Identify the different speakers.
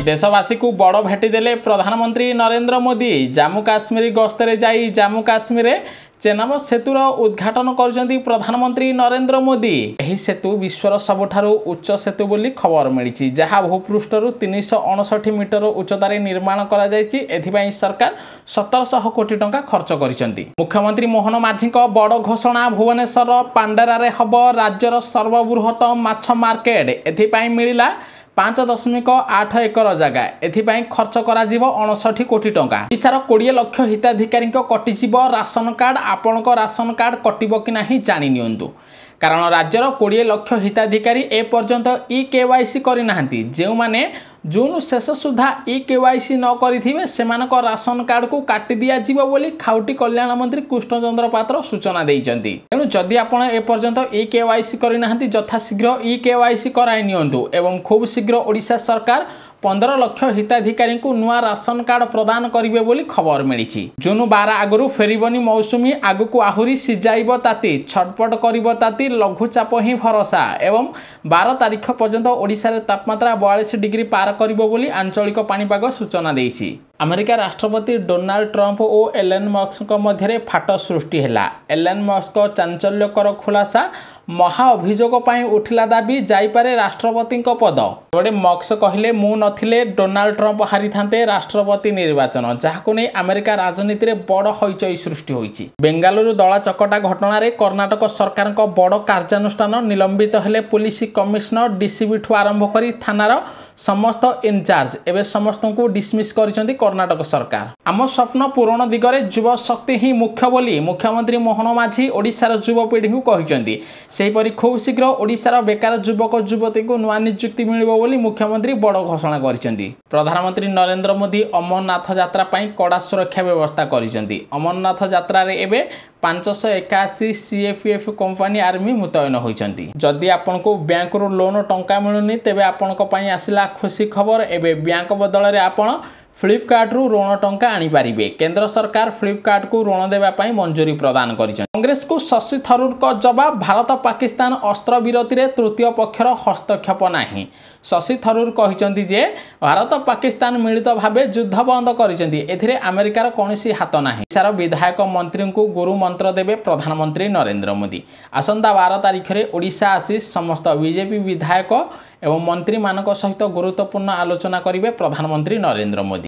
Speaker 1: देशवासी को बड़ भेटी देले प्रधानमंत्री नरेंद्र मोदी। जम्मू काश्मीर गस्तरे जाई जम्मू काश्मीर चेनाब सेतुर उद्घाटन कर प्रधानमंत्री नरेंद्र मोदी। यह सेतु विश्वर सबुठारु उच्च सेतु बोली खबर मिली, जहाँ भूपृष्ठर 359 मीटर उच्चतार निर्माण करा जायछि। एथिपाई सरकार 1700 कोटी टंका खर्च करिसेंती। मुख्यमंत्री मोहन माझी बड़ घोषणा, भुवनेश्वर पांडेरारे हब राज्यर सर्वबृहत माछ मार्केट। एथिपाई मिलिला 5.8 एकर जगह। एथिपाई खर्च करा जीवो 59 कोटी टंका। ओडिशार 20 लाख हिताधिकारी कटिजिव राशन कार्ड। आपणक राशन कार्ड कटिबो कि नाही जानि नियंतु, कारण राज्यर 20 लाख हिताधिकारी ए पर्यंत ई-केवाईसी करि नाहंती। जेउ माने जून शेष सुधा ई-केवाईसी न करिथिबे सेमानक राशन कार्ड को काटी दिया जीवो बोली खाउटी कल्याण मंत्री कृष्णचंद्र पात्र सूचना दैचंती। तेणु जदि आपण ए पर्यंत ई-केवाईसी करि नाहंती यथाशीघ्र ई-केवाईसी कराई नियंतु एवं खूब शीघ्र ओडिशा सरकार 15 लाख हिताधिकारी को नुआ राशन कार्ड प्रदान करिवे बोली खबर मिली। जून 12 आगु फेरबनी मौसुमी, आगु को आहुरी सिजाइब ताती, छटपट करिब ताती, लघुचाप ही भरोसा एवं 12 तारीख पर्यंत ओडिशा रे तापमात्रा 42 डिग्री पार करिबो बोली आंचलिक पाणीपाग सूचना देइछि। अमेरिका राष्ट्रपति डोनाल्ड ट्रंप और एलन मस्क मध्य फाट सृष्टि है। एलन मस्क चांचल्यकर खुलासा, महा अभियोग उठिला दाबी जाइपारे राष्ट्रपति पद। बड़े मस्क कहले मु नथिले डोनाल्ड ट्रंप हारी थांते राष्ट्रपति निर्वाचन, जहाको नै अमेरिका राजनीति रे बड़ हईचई सृष्टि होईछि। बेंगालुरु दला चकटा घटना रे कर्नाटक सरकार को बड़ कार्यानुष्ठान, निलंबित हेले पुलिस कमिशनर, डीसीबी ठू आरंभ करी थानार समस्त इनचार्ज। एवं समस्त को डिसमिस करिसेंती कर्नाटक सरकार। आम स्वप्न पूरण दिगरे युव शक्ति ही मुख्य बोली मुख्यमंत्री मोहन माझी ओडिशार युवपीढ़ी को कहिसेंती। सेहीपरि खूब शीघ्र ओडिशार बेकार युवक युवती को नुआ नियुक्ति मिलिबो बोली मुख्यमंत्री बड़ घोषणा करिसेंती। प्रधानमंत्री नरेंद्र मोदी अमरनाथ यात्रा पई कड़ा सुरक्षा व्यवस्था करिसेंती। अमरनाथ यात्रा रे एबे 581 सीएफएफ कंपनी आर्मी मुतयन होइछंती। जदि आपनको बैंक रो लोन टंका मिलुनी तेबे आपनको पई आसिला खुशी खबर। एबे बैंक बदल रे आपण फ्लिपकार्ट रु ऋण टंका आनी पारिबे। केंद्र सरकार फ्लिपकार्ट को ऋण देवा पई मंजूरी प्रदान करिसेंती। कांग्रेस को शशि थरूर को जवाब, भारत पाकिस्तान अस्त्र विरति रे तृतीय पक्षर हस्तक्षेप नाही। शशि थरूर कहिसेंती जे भारत पाकिस्तान मिलित भावे युद्ध बंद करिसेंती, एथिरे अमेरिकार कोनोसी हाथ नाही। सारा विधायक मंत्री को गुरु मंत्र देबे प्रधानमंत्री नरेंद्र मोदी। आसंता 12 तारिख रे ओडिशा आसी समस्त बीजेपी विधायक एवं मंत्री मानक सहित गुरुत्वपूर्ण आलोचना करिवे प्रधानमंत्री नरेंद्र मोदी।